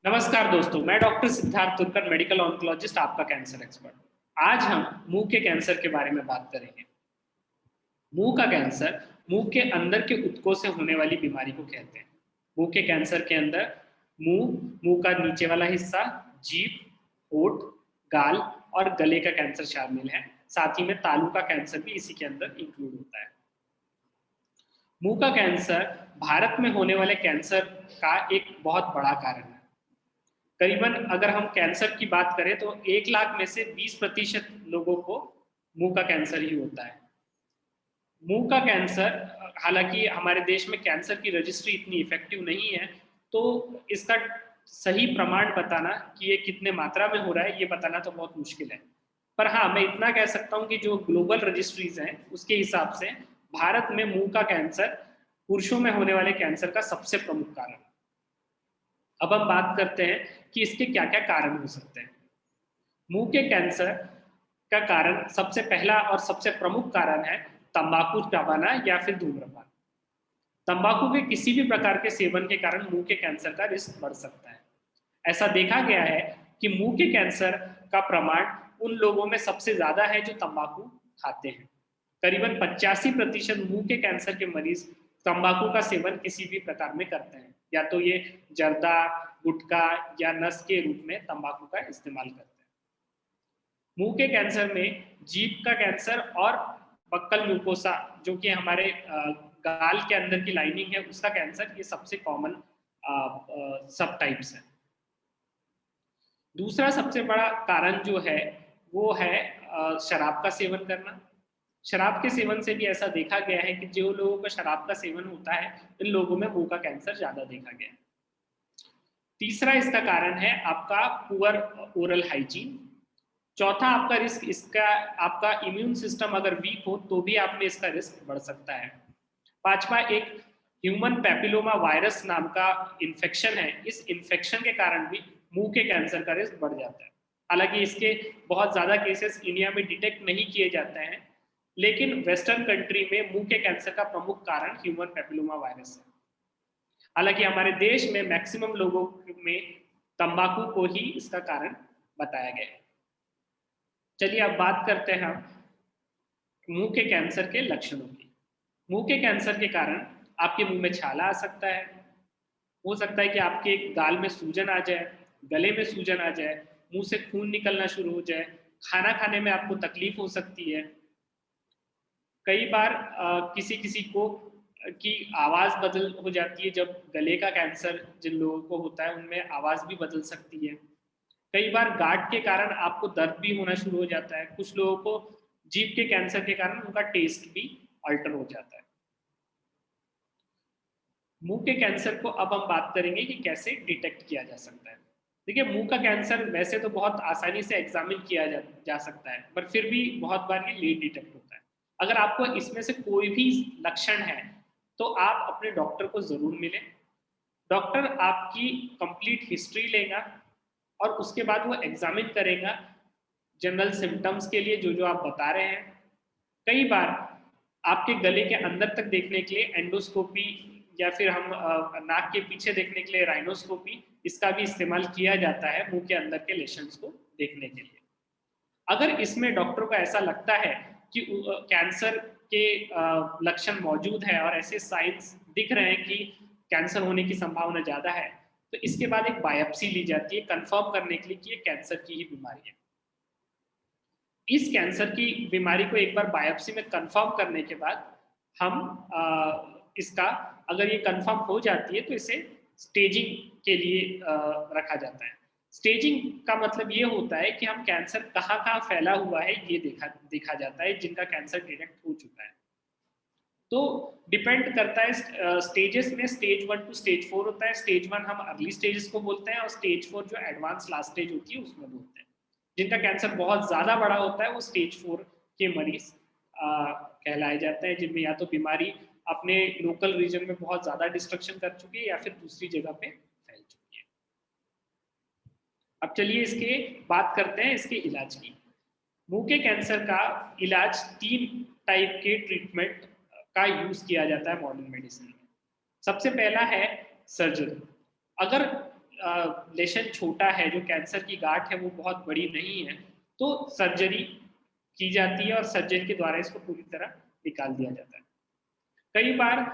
नमस्कार दोस्तों, मैं doctor Siddharth Turkar, medical oncologist, आपका कैंसर एक्सपर्ट। आज हम मुंह के कैंसर के बारे में बात करेंगे। मुंह का कैंसर मुंह के अंदर के ऊतकों से होने वाली बीमारी को कहते हैं। मुंह के कैंसर के अंदर मुंह, मुंह का नीचे वाला हिस्सा, जीभ, होंठ, गाल और गले का कैंसर शामिल है। साथ ही में तालू का कैंसर भी इसी के अंदर इंक्लूड होता है। मुंह का कैंसर भारत में होने वाले कैंसर का एक बहुत बड़ा कारण है। करीबन अगर हम कैंसर की बात करें तो 1 लाख में से 20% लोगों को मुंह का कैंसर ही होता है। मुंह का कैंसर, हालांकि हमारे देश में कैंसर की रजिस्ट्री इतनी इफेक्टिव नहीं है, तो इसका सही प्रमाण बताना कि ये कितने मात्रा में हो रहा है, ये बताना तो बहुत मुश्किल है। पर हाँ, मैं इतना कह सकता हूँ कि जो ग्लोबल रजिस्ट्रीज हैं उसके हिसाब से भारत में मुंह का कैंसर पुरुषों में होने वाले कैंसर का सबसे प्रमुख कारण है। अब हम बात करते हैं कि इसके क्या क्या कारण हो सकते हैं। मुंह के कैंसर का कारण, सबसे पहला और सबसे प्रमुख कारण है तंबाकू चबाना या फिर धूम्रपान। तंबाकू के किसी भी प्रकार के सेवन के कारण मुंह के कैंसर का रिस्क बढ़ सकता है। ऐसा देखा गया है कि मुंह के कैंसर का प्रमाण उन लोगों में सबसे ज्यादा है जो तंबाकू खाते हैं। करीबन 85% मुंह के कैंसर के मरीज तंबाकू का सेवन किसी भी प्रकार में करते हैं, या तो ये जर्दा, गुटखा या नस के रूप में तंबाकू का इस्तेमाल करते हैं। मुंह के कैंसर में जीभ का कैंसर और बक्कल म्यूकोसा, जो कि हमारे गाल के अंदर की लाइनिंग है, उसका कैंसर, ये सबसे कॉमन सब टाइप्स है। दूसरा सबसे बड़ा कारण जो है वो है शराब का सेवन करना। शराब के सेवन से भी ऐसा देखा गया है कि जो लोगों का शराब का सेवन होता है, इन लोगों में मुंह का कैंसर ज्यादा देखा गया है। तीसरा इसका कारण है आपका पुअर ओरल हाइजीन। चौथा आपका रिस्क इसका, आपका इम्यून सिस्टम अगर वीक हो तो भी आप में इसका रिस्क बढ़ सकता है। पांचवा एक ह्यूमन पैपिलोमा वायरस नाम का इन्फेक्शन है। इस इन्फेक्शन के कारण भी मुंह के कैंसर का रिस्क बढ़ जाता है। हालांकि इसके बहुत ज्यादा केसेस इंडिया में डिटेक्ट नहीं किए जाते हैं, लेकिन वेस्टर्न कंट्री में मुंह के कैंसर का प्रमुख कारण ह्यूमन पैपिलोमा वायरस है। हालांकि हमारे देश में मैक्सिमम लोगों में तंबाकू को ही इसका कारण बताया गया है। चलिए अब बात करते हैं हम मुंह के कैंसर के लक्षणों की। मुंह के कैंसर के कारण आपके मुंह में छाला आ सकता है। हो सकता है कि आपके गाल में सूजन आ जाए, गले में सूजन आ जाए, मुंह से खून निकलना शुरू हो जाए, खाना खाने में आपको तकलीफ हो सकती है। कई बार किसी किसी को की आवाज़ बदल हो जाती है। जब गले का कैंसर जिन लोगों को होता है उनमें आवाज़ भी बदल सकती है। कई बार गार्ड के कारण आपको दर्द भी होना शुरू हो जाता है। कुछ लोगों को जीभ के कैंसर के कारण उनका टेस्ट भी अल्टर हो जाता है। मुंह के कैंसर को अब हम बात करेंगे कि कैसे डिटेक्ट किया जा सकता है। देखिए, मुंह का कैंसर वैसे तो बहुत आसानी से एग्जामिन किया जा सकता है, पर फिर भी बहुत बार ये लेट डिटेक्ट होता है। अगर आपको इसमें से कोई भी लक्षण है तो आप अपने डॉक्टर को जरूर मिलें। डॉक्टर आपकी कंप्लीट हिस्ट्री लेगा और उसके बाद वो एग्जामिन करेगा जनरल सिम्टम्स के लिए जो जो आप बता रहे हैं। कई बार आपके गले के अंदर तक देखने के लिए एंडोस्कोपी, या फिर हम नाक के पीछे देखने के लिए राइनोस्कोपी, इसका भी इस्तेमाल किया जाता है मुंह के अंदर के लेशंस को देखने के लिए। अगर इसमें डॉक्टर को ऐसा लगता है कि कैंसर के लक्षण मौजूद है और ऐसे साइंस दिख रहे हैं कि कैंसर होने की संभावना ज्यादा है, तो इसके बाद एक बायोप्सी ली जाती है कंफर्म करने के लिए कि ये कैंसर की ही बीमारी है। इस कैंसर की बीमारी को एक बार बायोप्सी में कंफर्म करने के बाद हम इसका, अगर ये कंफर्म हो जाती है तो इसे स्टेजिंग के लिए रखा जाता है। स्टेजिंग का मतलब ये होता है कि हम कैंसर कहाँ कहाँ फैला हुआ है ये देखा देखा जाता है, जिनका कैंसर डिटेक्ट हो चुका है। तो डिपेंड करता है स्टेजेस में, स्टेज 1 टू स्टेज 4 होता है। स्टेज 1 हम अर्ली स्टेजेस को बोलते हैं और स्टेज 4 जो एडवांस लास्ट स्टेज होती है उसमें बोलते हैं। जिनका कैंसर बहुत ज्यादा बड़ा होता है वो स्टेज 4 के मरीज कहलाए जाते हैं, जिनमें या तो बीमारी अपने लोकल रीजन में बहुत ज्यादा डिस्ट्रक्शन कर चुकी है या फिर दूसरी जगह पे फैल चुकी है। अब चलिए इसके बात करते हैं इसके इलाज की। मुंह के कैंसर का इलाज 3 टाइप के ट्रीटमेंट का यूज किया जाता है मॉडर्न मेडिसिन में। सबसे पहला है सर्जरी। अगर लेशन छोटा है, जो कैंसर की गांठ है वो बहुत बड़ी नहीं है, तो सर्जरी की जाती है और सर्जरी के द्वारा इसको पूरी तरह निकाल दिया जाता है। कई बार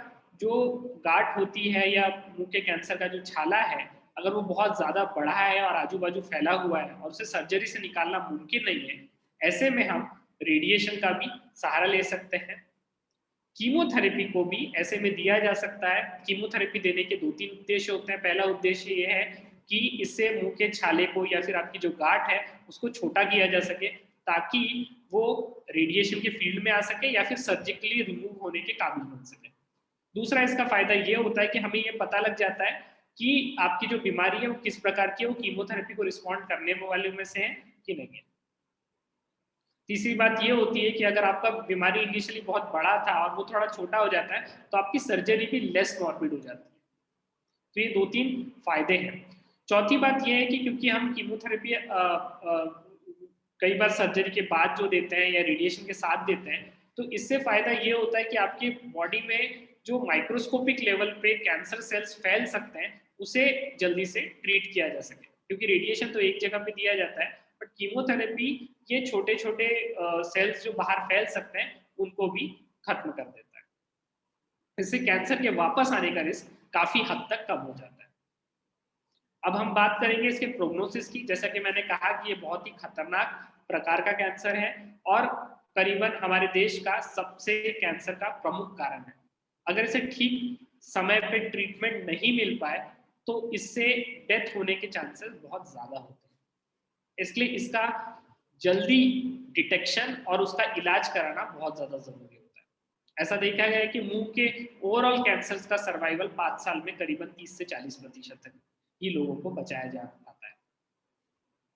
जो गांठ होती है या मुंह के कैंसर का जो छाला है, अगर वो बहुत ज्यादा बड़ा है और आजू बाजू फैला हुआ है और उसे सर्जरी से निकालना मुमकिन नहीं है, ऐसे में हम रेडिएशन का भी सहारा ले सकते हैं। कीमोथेरेपी को भी ऐसे में दिया जा सकता है। कीमोथेरेपी देने के 2-3 उद्देश्य होते हैं। पहला उद्देश्य ये है कि इससे मुंह के छाले को या फिर आपकी जो गांठ है उसको छोटा किया जा सके, ताकि वो रेडिएशन के फील्ड में आ सके या फिर सर्जिकली रिमूव होने के काबिल बन सके। दूसरा इसका फायदा ये होता है कि हमें ये पता लग जाता है कि आपकी जो बीमारी है वो किस प्रकार की है, वो कीमोथेरेपी को रिस्पॉन्ड करने वाले में से है कि नहीं है। तीसरी बात ये होती है कि अगर आपका बीमारी इनिशियली बहुत बड़ा था और वो थोड़ा छोटा हो जाता है, तो आपकी सर्जरी भी लेस मॉर्बिड हो जाती है। तो ये 2-3 फायदे हैं। चौथी बात ये है कि क्योंकि हम कीमोथेरेपी कई बार सर्जरी के बाद जो देते हैं या रेडिएशन के साथ देते हैं, तो इससे फायदा ये होता है कि आपकी बॉडी में जो माइक्रोस्कोपिक लेवल पे कैंसर सेल्स फैल सकते हैं, उसे जल्दी से ट्रीट किया जा सके। क्योंकि रेडिएशन तो एक जगह पे दिया जाता है, बट कीमोथेरेपी ये छोटे छोटे सेल्स जो बाहर फैल सकते हैं उनको भी खत्म कर देता है। इससे कैंसर के वापस आने का रिस्क काफी हद तक कम हो जाता है। अब हम बात करेंगे इसके प्रोग्नोसिस की। जैसा कि मैंने कहा कि ये बहुत ही खतरनाक प्रकार का कैंसर है और करीबन हमारे देश का सबसे कैंसर का प्रमुख कारण है। अगर इसे ठीक समय पे ट्रीटमेंट नहीं मिल पाए तो इससे डेथ होने के चांसेस बहुत ज्यादा होते हैं। इसलिए इसका जल्दी डिटेक्शन और उसका इलाज कराना बहुत ज्यादा जरूरी होता है। ऐसा देखा गया है कि मुंह के ओवरऑल कैंसर का सर्वाइवल 5 साल में करीबन 30 से 40% तक ही लोगों को बचाया जा पाता है।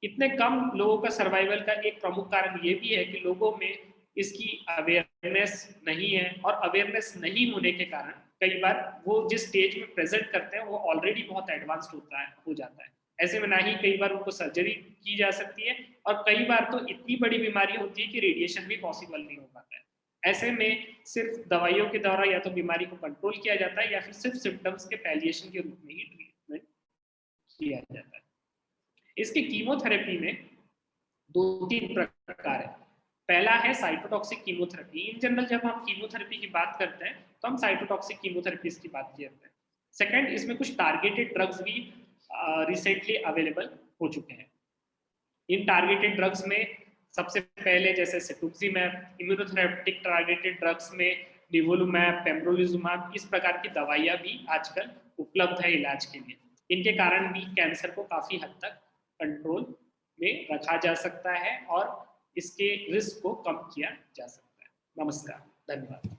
इतने कम लोगों का सर्वाइवल का एक प्रमुख कारण ये भी है कि लोगों में इसकी अवेयरनेस नहीं है, और अवेयरनेस नहीं होने के कारण कई बार वो जिस स्टेज में प्रेजेंट करते हैं वो ऑलरेडी बहुत एडवांस्ड होता है हो जाता है। ऐसे में ना ही कई बार उनको सर्जरी की जा सकती है, और कई बार तो इतनी बड़ी बीमारी होती है कि रेडिएशन भी पॉसिबल नहीं हो पाता है। ऐसे में सिर्फ दवाइयों के द्वारा या तो बीमारी को कंट्रोल किया जाता है या फिर सिर्फ सिम्टम्स के पैलिएशन के रूप में ही ट्रीटमेंट किया जाता है। इसके कीमोथेरेपी में 2-3 प्रकार है। पहला है साइटोटॉक्सिक कीमोथेरेपी। इन जनरल जब हम कीमोथेरेपी की बात करते हैं तो हम साइटोटॉक्सिक कीमोथेरेपी की बात करते हैं। सेकंड, इसमें कुछ टारगेटेड ड्रग्स भी रिसेंटली अवेलेबल हो चुके हैं। इन टारगेटेड ड्रग्स में सबसे पहले जैसे सेटुक्सिमैब, इम्यूनोथेरेपेटिक टारगेटेड ड्रग्स में निवोलुमैब, पेम्ब्रोलिजुमाब, इस प्रकार की दवाइयां भी आजकल उपलब्ध है इलाज के लिए। इनके कारण भी कैंसर को काफी हद तक कंट्रोल में रखा जा सकता है और इसके रिस्क को कम किया जा सकता है। नमस्कार, धन्यवाद।